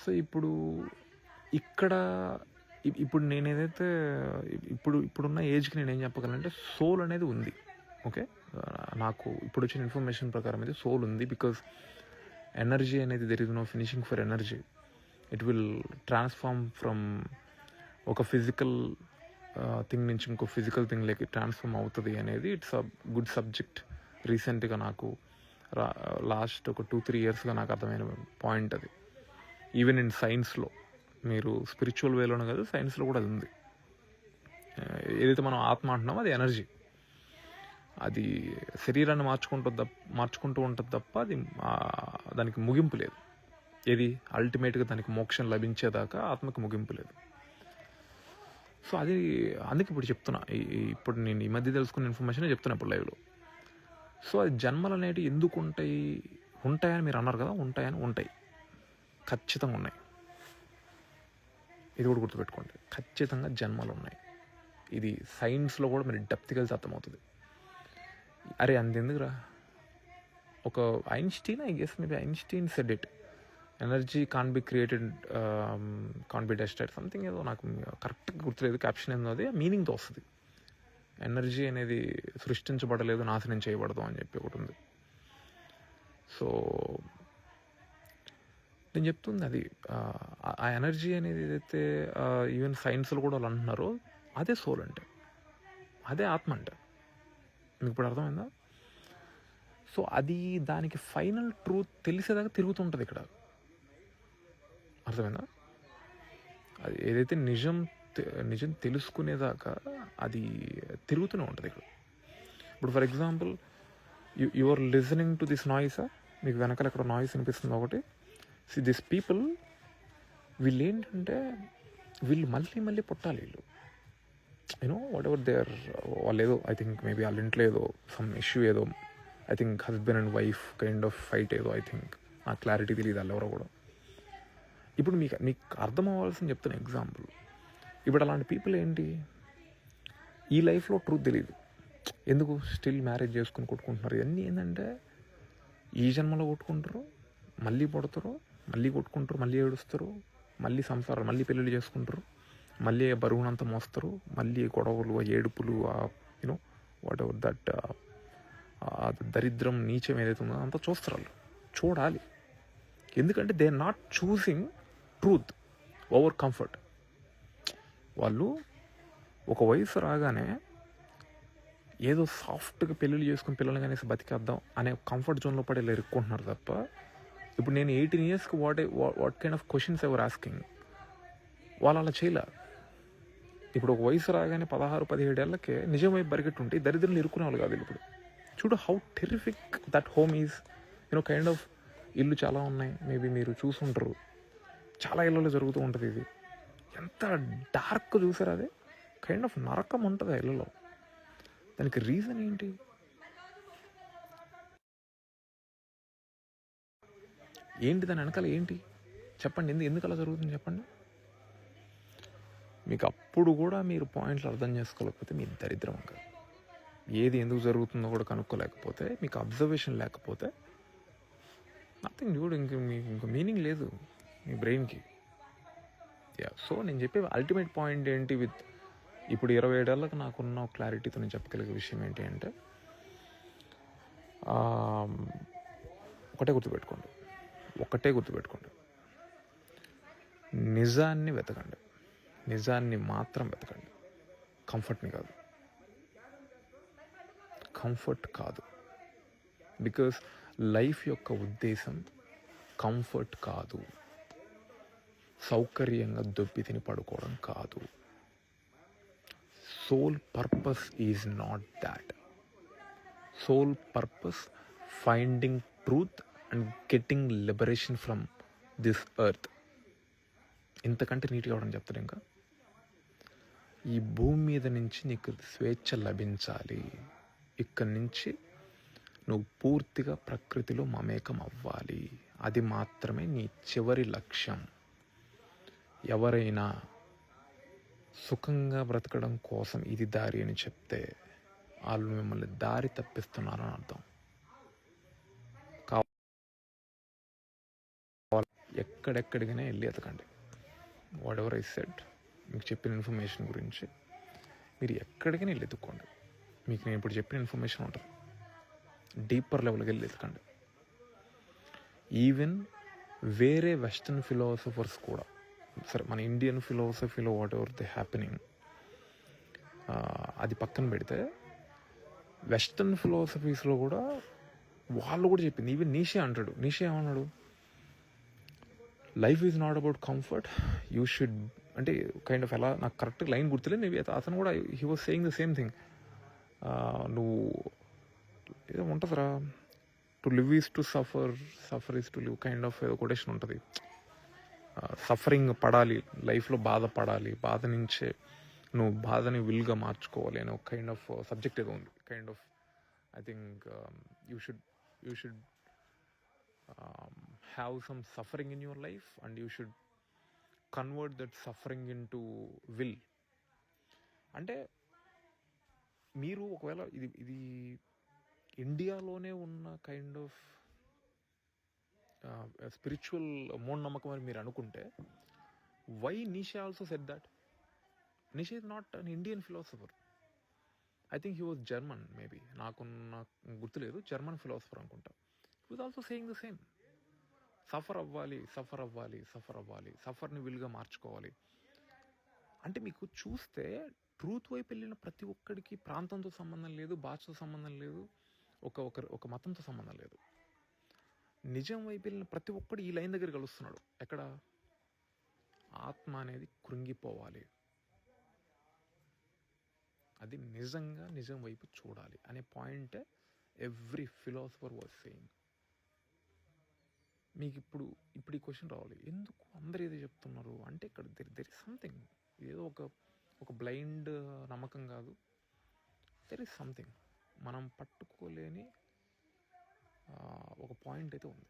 So ఇప్పుడు ఇక్కడ ఇప్పుడు నేను ఏదైతే ఇప్పుడున్న ఏజ్కి నేను ఏం చెప్పగలంటే సోల్ అనేది ఉంది. ఓకే, నాకు ఇప్పుడు వచ్చిన ఇన్ఫర్మేషన్ ప్రకారం అయితే సోల్ ఉంది. బికాజ్ ఎనర్జీ అనేది there is no finishing for energy. It will transform from ఒక ఫిజికల్ థింగ్ నుంచి ఇంకో ఫిజికల్ థింగ్లోకి ట్రాన్స్ఫార్మ్ అవుతుంది అనేది ఇట్స్ అ గుడ్ సబ్జెక్ట్. రీసెంట్గా నాకు లాస్ట్ ఒక 2-3 ఇయర్స్గా నాకు అర్థమైన పాయింట్ అది. ఈవెన్ ఇన్ సైన్స్లో, మీరు స్పిరిచువల్ వేలోనే కాదు, సైన్స్లో కూడా అది ఉంది. ఏదైతే మనం ఆత్మ అంటున్నామో అది ఎనర్జీ. అది శరీరాన్ని మార్చుకుంటూ ఉంటుంది తప్ప అది దానికి ముగింపు లేదు. ఏది అల్టిమేట్గా దానికి మోక్షం లభించేదాకా ఆత్మకి ముగింపు లేదు. సో అది అందుకే ఇప్పుడు చెప్తున్నా, ఇప్పుడు నేను ఈ మధ్య తెలుసుకున్న ఇన్ఫర్మేషన్ చెప్తున్నా ఇప్పుడు లైవ్లో. సో అది జన్మలు అనేవి ఎందుకు ఉంటాయని మీరు అన్నారు కదా, ఉంటాయి, ఖచ్చితంగా ఉన్నాయి. ఇది కూడా గుర్తుపెట్టుకోండి, ఖచ్చితంగా జన్మలు ఉన్నాయి. ఇది సైన్స్లో కూడా మీరు డెప్త్కి వెళ్తే అర్థమవుతుంది. అరే అంతెందుకురా, ఒక Einstein said it, energy can be created, can be destroyed, something ఏదో నాకు కరెక్ట్గా గుర్తులేదు, క్యాప్షన్ ఏందో అది మీనింగ్తో వస్తుంది. ఎనర్జీ అనేది సృష్టించబడలేదు, నాశనం చేయబడదు అని చెప్పి ఒకటి ఉంది. సో నేను చెప్తుంది అది, ఆ ఎనర్జీ అనేది ఏదైతే ఈవెన్ సైన్స్లో కూడా వాళ్ళు అంటున్నారో అదే సోల్ అంటే, అదే ఆత్మ అంటే. మీకు ఇప్పుడు అర్థమైందా? సో అది దానికి ఫైనల్ ట్రూత్ తెలిసేదాకా తిరుగుతుంటుంది ఇక్కడ. అర్థమైందా? అది ఏదైతే నిజం తెలుసుకునేదాకా అది తిరుగుతూనే ఉంటుంది ఇక్కడ. ఇప్పుడు for example you are listening to this noise, మీకు వెనకాల ఎక్కడ నాయిస్ వినిపిస్తుంది ఒకటి. సి దిస్ పీపుల్, వీళ్ళు ఏంటంటే వీళ్ళు మళ్ళీ పుట్టాలి. వీళ్ళు you know whatever they are, వాళ్ళు ఏదో ఐ థింక్ మేబీ వాళ్ళ ఇంట్లో ఏదో సమ్ ఇష్యూ ఏదో, I think husband and wife kind of fight ఏదో, ఐ థింక్ నాకు క్లారిటీ తెలియదు వాళ్ళు ఎవరో కూడా. ఇప్పుడు మీకు అర్థం అవ్వాల్సింది చెప్తున్న ఎగ్జాంపుల్. ఇప్పుడు అలాంటి పీపుల్ ఏంటి, ఈ లైఫ్లో ట్రూత్ తెలియదు, ఎందుకు స్టిల్ మ్యారేజ్ చేసుకుని కొట్టుకుంటున్నారు. ఇవన్నీ ఏంటంటే ఈ జన్మలో కొట్టుకుంటారు, మళ్ళీ పుడతారు, మళ్ళీ కొట్టుకుంటారు, మళ్ళీ ఏడుస్తారు, మళ్ళీ సంసారాలు, మళ్ళీ పెళ్ళిళ్ళు చేసుకుంటారు, మళ్ళీ బరువునంతా మోస్తారు, మళ్ళీ గొడవలు, ఏడుపులు, యూనో వాట్ ఎవర్ దట్ దరిద్రం, నీచం ఏదైతే ఉందో అంతా చూస్తారు. వాళ్ళు చూడాలి, ఎందుకంటే they are not choosing truth over comfort. వాళ్ళు ఒక వయసు రాగానే ఏదో సాఫ్ట్గా పెళ్ళిళ్ళు చేసుకుని పిల్లలు కనేసి బతికేద్దాం అనే కంఫర్ట్ జోన్లో పడి ఇలా ఇరుక్కుంటున్నారు తప్ప, ఇప్పుడు నేను 18 ఇయర్స్కి what kind of questions ever asking, వాళ్ళు అలా చేయలే. ఇప్పుడు ఒక వయసు రాగానే 16-17 ఏళ్ళకే నిజం వైపు బరిగెట్టుంటే దరిద్రులు ఇరుక్కునే వాళ్ళు కాదు. ఇప్పుడు చూడు how terrific that home is, you know kind of. ఇల్లు చాలా ఉన్నాయి, మేబీ మీరు చూసుంటారు, చాలా ఇళ్ళలో జరుగుతూ ఉంటుంది ఇది. ఎంత డార్క్ చూసారు, అదే కైండ్ ఆఫ్ నరకం ఉంటుంది ఆ ఇళ్ళలో. దానికి రీజన్ ఏంటి? దాని వెనకాల ఏంటి చెప్పండి, ఎందుకు అలా జరుగుతుంది చెప్పండి. మీకు అప్పుడు కూడా మీరు పాయింట్లు అర్థం చేసుకోలేకపోతే మీ దరిద్రం కాదు. ఏది ఎందుకు జరుగుతుందో కూడా కనుక్కోలేకపోతే, మీకు అబ్జర్వేషన్ లేకపోతే నథింగ్ డూడ్, ఇంక మీనింగ్ లేదు మీ బ్రెయిన్కి. సో నేను చెప్పే అల్టిమేట్ పాయింట్ ఏంటి, ఇప్పుడు 27 ఏళ్ళకి నాకున్న క్లారిటీతో నేను చెప్పగలిగే విషయం ఏంటి అంటే, ఒకటే గుర్తుపెట్టుకోండి, నిజాన్ని వెతకండి, నిజాన్ని మాత్రం వెతకండి, కంఫర్ట్ కాదు. బికాస్ లైఫ్ యొక్క ఉద్దేశం కంఫర్ట్ కాదు, సౌకర్యంగా దొబ్బి తిని పడుకోవడం కాదు. Soul purpose is not that. Soul purpose finding truth and getting liberation from this earth. ఇంతకంటే నీట్గా అవడం చెప్తాడు. ఇంకా ఈ భూమి మీద నుంచి నీకు స్వేచ్ఛ లభించాలి. ఇక్కడి నుంచి నువ్వు పూర్తిగా ప్రకృతిలో మమేకం అవ్వాలి. అది మాత్రమే నీ చివరి లక్ష్యం. ఎవరైనా సుఖంగా బ్రతకడం కోసం ఇది దారి అని చెప్తే వాళ్ళు మిమ్మల్ని దారి తప్పిస్తున్నారని అర్థం. ఎక్కడెక్కడికైనా వెళ్ళి ఎతకండి. వాట్ ఎవర్ ఐ సెడ్, మీకు చెప్పిన ఇన్ఫర్మేషన్ గురించి మీరు ఎక్కడికైనా వెళ్ళి ఎత్తుక్కోండి. మీకు నేను ఇప్పుడు చెప్పిన ఇన్ఫర్మేషన్ ఉంటుంది. డీపర్ లెవెల్కి వెళ్ళి ఎతకండి. ఈవెన్ వేరే వెస్టర్న్ ఫిలాసఫర్స్ కూడా, సరే మన ఇండియన్ ఫిలాసఫీలో వాట్ ఎవర్ ది హ్యాపెనింగ్ అది పక్కన పెడితే, వెస్టర్న్ ఫిలాసఫీస్లో కూడా వాళ్ళు కూడా చెప్పింది. ఈవెన్ నీషే అంటాడు. నీషే ఏమన్నాడు, life is not about comfort, you should, అంటే కైండ్ ఆఫ్ ఎలా, నాకు కరెక్ట్ లైన్ గుర్తులేదు, నేను అతను కూడా he was saying the same thing. నువ్వు ఏదో ఉంటుందిరా, to live is to suffer, suffer is to live, kind of ఏదో కొటేషన్ ఉంటుంది. సఫరింగ్ పడాలి, లైఫ్లో బాధ పడాలి, బాధ నుంచే నువ్వు బాధని విల్గా మార్చుకోవాలి అనే ఒక కైండ్ ఆఫ్ సబ్జెక్ట్ ఏదో ఉంది. Kind of I think you should have some suffering in your life and you should convert that suffering in to will. అంటే మీరు ఒకవేళ ఇది ఇండియాలోనే ఉన్న కైండ్ ఆఫ్ స్పిరిచువల్ మూఢనమ్మకం అని మీరు అనుకుంటే, why Nietzsche also said that? Nietzsche is not an Indian philosopher. I think he was German, maybe, నాకు గుర్తులేదు, జర్మన్ ఫిలాసఫర్ అనుకుంటా. He was also saying the same. Suffer అవ్వాలి, సఫర్ అవ్వాలి, సఫర్ అవ్వాలి, సఫర్ని విల్గా మార్చుకోవాలి. అంటే మీకు చూస్తే ట్రూత్ వైపు వెళ్ళిన ప్రతి ఒక్కడికి ప్రాంతంతో సంబంధం లేదు, భాషతో సంబంధం లేదు, ఒక మతంతో సంబంధం లేదు. నిజం వైపు వెళ్ళిన ప్రతి ఒక్కడు ఈ లైన్ దగ్గర కలుస్తున్నాడు. ఎక్కడ? ఆత్మ అనేది కృంగిపోవాలి, అది నిజంగా నిజం వైపు చూడాలి అనే పాయింటే ఎవ్రీ ఫిలాసఫర్ వాజ్ సేయింగ్. మీకు ఇప్పుడు ఈ క్వశ్చన్ రావాలి, ఎందుకు అందరు ఏదో చెప్తున్నారు అంటే, ఇక్కడ దెర్ ఇస్ సంథింగ్. ఏదో ఒక బ్లైండ్ నమ్మకం కాదు, దెర్ ఇస్ సంథింగ్ మనం పట్టుకోలేని ఒక పాయింట్ అయితే ఉంది.